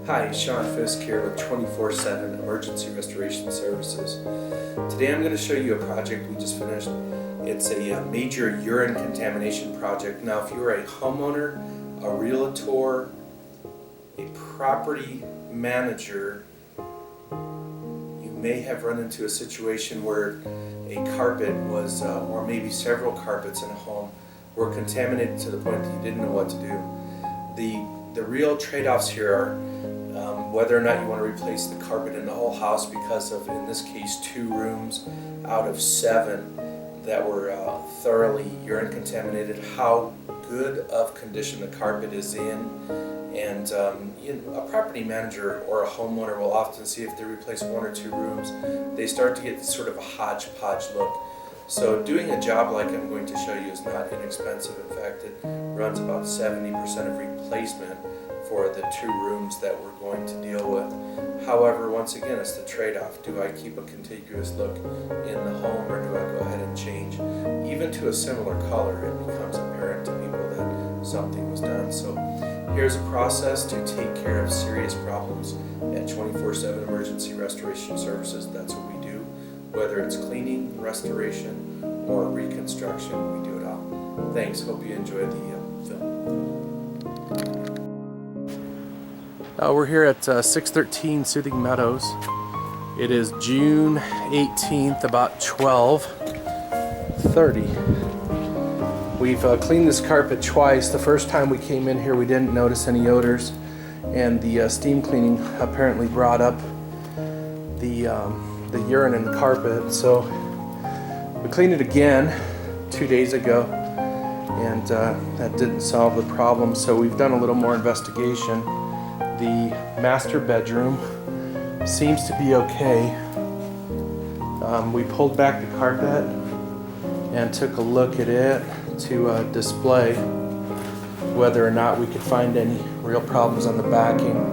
Hi, Sean Fisk here with 24/7 Emergency Restoration Services. Today I'm going to show you a project we just finished. It's a major urine contamination project. Now if you're a homeowner, a realtor, a property manager, you may have run into a situation where a carpet was, or maybe several carpets in a home, were contaminated to the point that you didn't know what to do. The real trade-offs here are whether or not you want to replace the carpet in the whole house because of, in this case, 2 rooms out of 7 that were thoroughly urine contaminated, how good of condition the carpet is in, and a property manager or a homeowner will often see if they replace 1 or 2 rooms, they start to get sort of a hodgepodge look. So doing a job like I'm going to show you is not inexpensive. In fact, it runs about 70% of replacement for the 2 rooms that we're going to deal with. However, once again, it's the trade-off. Do I keep a contiguous look in the home, or do I go ahead and change? Even to a similar color, it becomes apparent to people that something was done. So here's a process to take care of serious problems at 24/7 Emergency Restoration Services. That's what we do. Whether it's cleaning, restoration, or reconstruction, we do it all. Thanks. Hope you enjoy the film. We're here at 613 Soothing Meadows. It is June 18th, about 12:30. We've cleaned this carpet twice. The first time we came in here, we didn't notice any odors, and the steam cleaning apparently brought up the urine in the carpet. So we cleaned it again 2 days ago, and that didn't solve the problem. So we've done a little more investigation. The master bedroom seems to be okay. We pulled back the carpet and took a look at it to display whether or not we could find any real problems on the backing.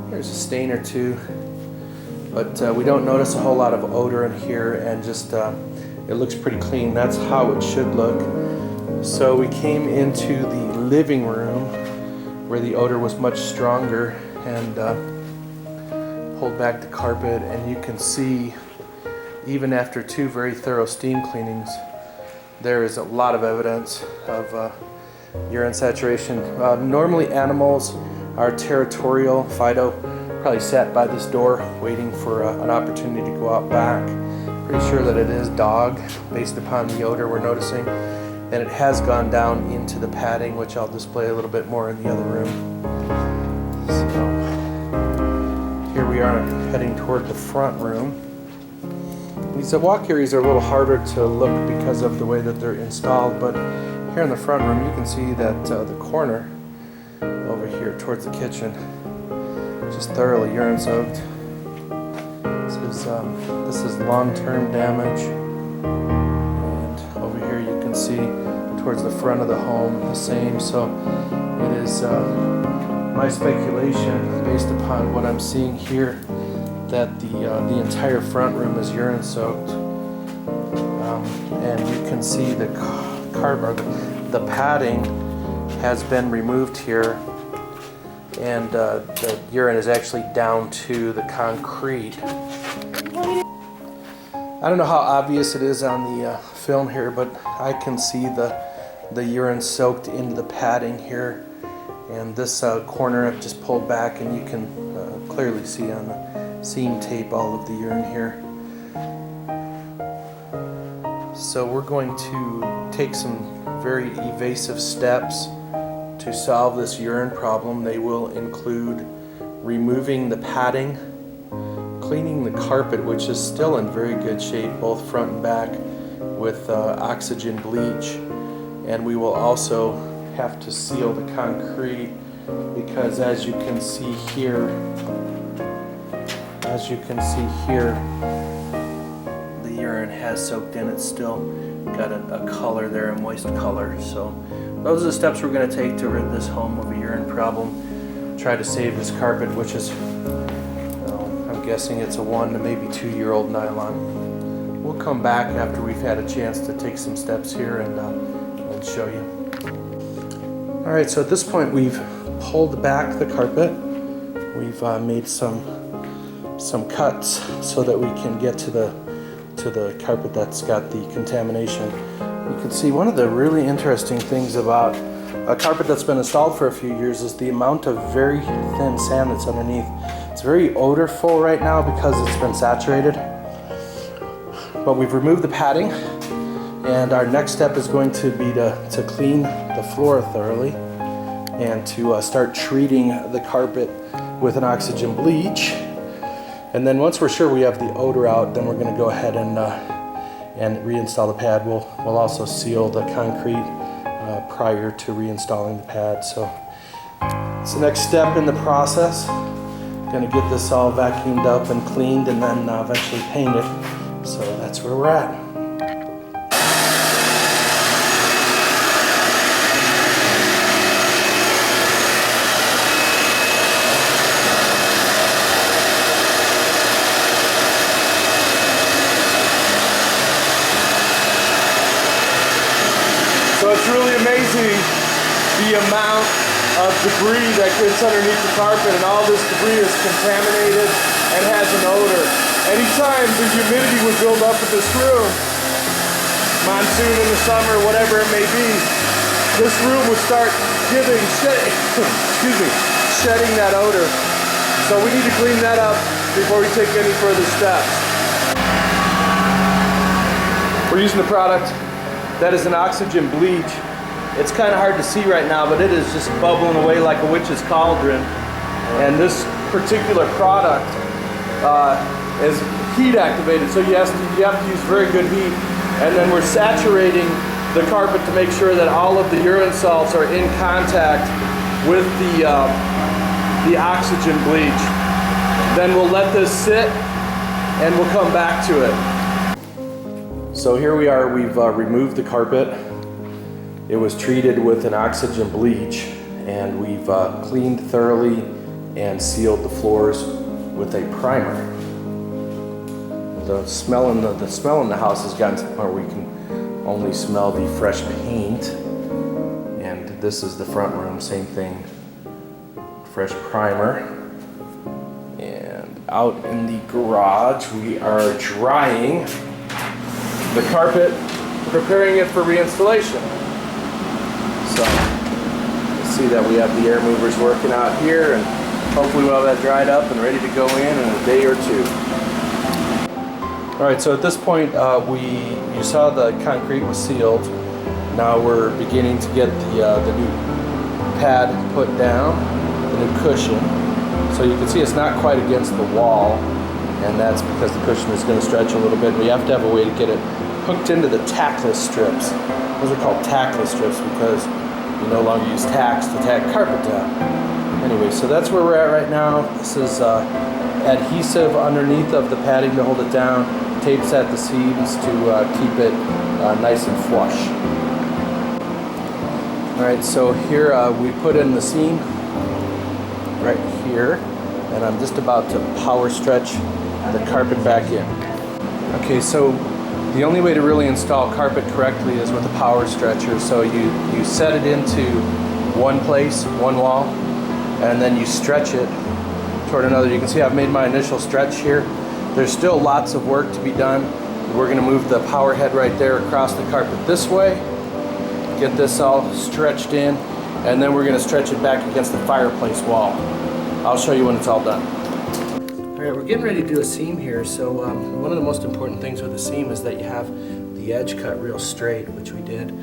There's a stain or two, but we don't notice a whole lot of odor in here, and just it looks pretty clean. That's how it should look. So we came into the living room where the odor was much stronger, and pulled back the carpet, and you can see, even after 2 very thorough steam cleanings, there is a lot of evidence of urine saturation. Normally animals are territorial. Fido probably sat by this door waiting for an opportunity to go out back. Pretty sure that it is dog based upon the odor we're noticing, and it has gone down into the padding, which I'll display a little bit more in the other room. So here we are heading toward the front room. These walk areas are a little harder to look because of the way that they're installed, but here in the front room you can see that the corner over here towards the kitchen is just thoroughly urine soaked. This is long-term damage, and over here you can see towards the front of the home the same. So it is my speculation, based upon what I'm seeing here, that the entire front room is urine soaked, and you can see the the padding has been removed here, and the urine is actually down to the concrete. I don't know how obvious it is on the film here, but I can see the urine soaked into the padding here, and this corner I've just pulled back, and you can clearly see on the seam tape all of the urine here. So we're going to take some very evasive steps to solve this urine problem. They will include removing the padding, cleaning the carpet, which is still in very good shape, both front and back, with oxygen bleach, and we will also have to seal the concrete, because as you can see here, the urine has soaked in. It's still got a color there, a moist color. So those are the steps we're going to take to rid this home of a urine problem. Try to save this carpet, which is, I'm guessing it's a 1 to maybe 2-year-old nylon. We'll come back after we've had a chance to take some steps here and show you. Alright, so at this point we've pulled back the carpet, we've made some cuts so that we can get to the carpet that's got the contamination. You can see one of the really interesting things about a carpet that's been installed for a few years is the amount of very thin sand that's underneath. It's very odorful right now because it's been saturated. But we've removed the padding, and our next step is going to be to clean the floor thoroughly and to start treating the carpet with an oxygen bleach. And then once we're sure we have the odor out, then we're going to go ahead and reinstall the pad. We'll also seal the concrete prior to reinstalling the pad. So it's the next step in the process. Going to get this all vacuumed up and cleaned and then eventually painted. So that's where we're at. So it's really amazing the amount of debris that gets underneath the carpet, and all this debris is contaminated and has an odor. Anytime the humidity would build up in this room, monsoon in the summer, whatever it may be, this room would start shedding that odor. So we need to clean that up before we take any further steps. We're using the product that is an oxygen bleach. It's kind of hard to see right now, but it is just bubbling away like a witch's cauldron. And this particular product is heat activated, so you have to use very good heat. And then we're saturating the carpet to make sure that all of the urine salts are in contact with the oxygen bleach. Then we'll let this sit and we'll come back to it. So here we are, we've removed the carpet. It was treated with an oxygen bleach, and we've cleaned thoroughly and sealed the floors with a primer. The smell in the house has gotten to the point where we can only smell the fresh paint. And this is the front room, same thing, fresh primer. And out in the garage, we are drying the carpet, preparing it for reinstallation. So you see that we have the air movers working out here, and hopefully we'll have that dried up and ready to go in a day or two. All right, so at this point, you saw the concrete was sealed. Now we're beginning to get the new pad put down, the new cushion. So you can see it's not quite against the wall, and that's because the cushion is going to stretch a little bit. We have to have a way to get it hooked into the tackless strips. Those are called tackless strips because you no longer use tacks to tack carpet down. Anyway, so that's where we're at right now. This is adhesive underneath of the padding to hold it down, tapes at the seams to keep it nice and flush. All right, so here we put in the seam right here, and I'm just about to power stretch the carpet back in. Okay, so the only way to really install carpet correctly is with a power stretcher. So you set it into one place, one wall, and then you stretch it toward another. You can see I've made my initial stretch here. There's still lots of work to be done. We're going to move the power head right there across the carpet this way, get this all stretched in, and then we're going to stretch it back against the fireplace wall. I'll show you when it's all done. All right, we're getting ready to do a seam here. So one of the most important things with a seam is that you have the edge cut real straight, which we did.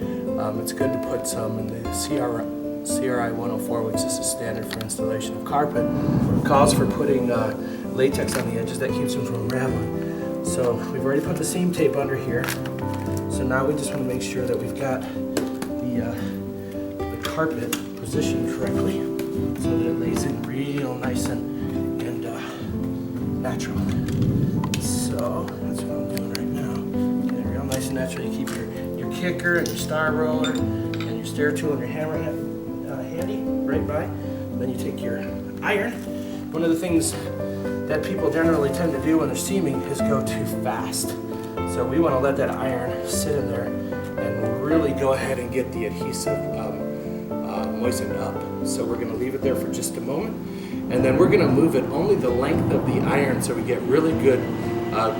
It's good to put some in the CRI 104, which is a standard for installation of carpet. It calls for putting latex on the edges that keeps them from unraveling. So we've already put the seam tape under here. So now we just want to make sure that we've got the carpet positioned correctly so that it lays in real nice and natural. So that's what I'm doing right now. Get it real nice and natural. You keep your kicker and your star roller and your stair tool and your hammer handy right by. Then you take your iron. One of the things that people generally tend to do when they're seaming is go too fast. So we want to let that iron sit in there and really go ahead and get the adhesive moistened up. So we're going to leave it there for just a moment, And then we're gonna move it only the length of the iron so we get really good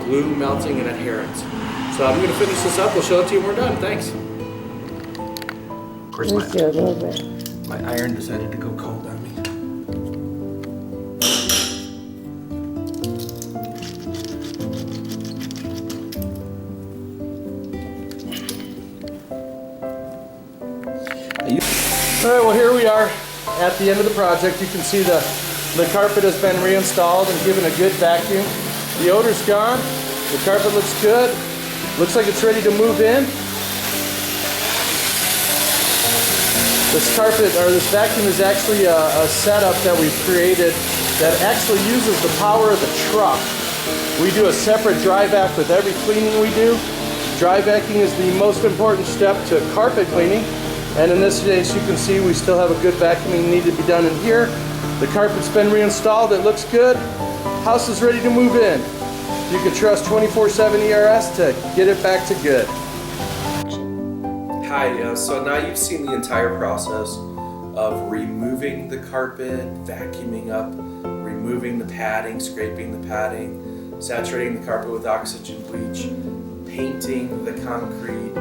glue melting and adherence. So I'm gonna finish this up, we'll show it to you when we're done, thanks. Of course, Just do a little bit. my iron decided to go cold on me. All right, well here we are at the end of the project. You can see the carpet has been reinstalled and given a good vacuum. The odor's gone, the carpet looks good, looks like it's ready to move in. This carpet, or this vacuum, is actually a setup that we've created that actually uses the power of the truck. We do a separate dry vac with every cleaning we do. Dry vacuuming is the most important step to carpet cleaning. And in this case, you can see we still have a good vacuuming need to be done in here. The carpet's been reinstalled, it looks good. House is ready to move in. You can trust 24/7 ERS to get it back to good. Hi, so now you've seen the entire process of removing the carpet, vacuuming up, removing the padding, scraping the padding, saturating the carpet with oxygen bleach, painting the concrete,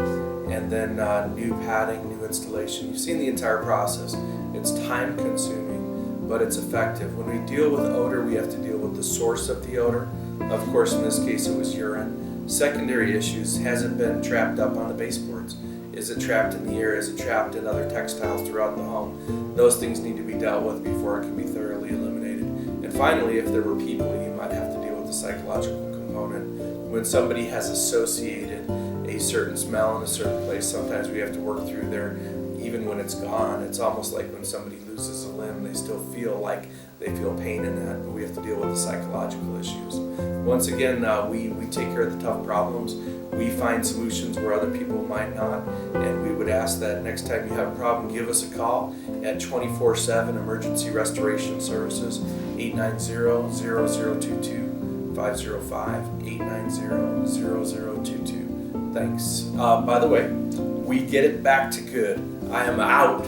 and then new padding, new installation. You've seen the entire process. It's time consuming, but it's effective. When we deal with odor, we have to deal with the source of the odor. Of course, in this case, it was urine. Secondary issues: has it been trapped up on the baseboards? Is it trapped in the air? Is it trapped in other textiles throughout the home? Those things need to be dealt with before it can be thoroughly eliminated. And finally, if there were people, you might have to deal with the psychological component. When somebody has associated a certain smell in a certain place, sometimes we have to work through there even when it's gone. It's almost like when somebody loses a limb, they still feel like they feel pain in that, but we have to deal with the psychological issues. Once again, we take care of the tough problems. We find solutions where other people might not, and we would ask that next time you have a problem, give us a call at 24/7 Emergency Restoration Services, 890-0022. 505 890-0022. Thanks. By the way, we get it back to good. I am out.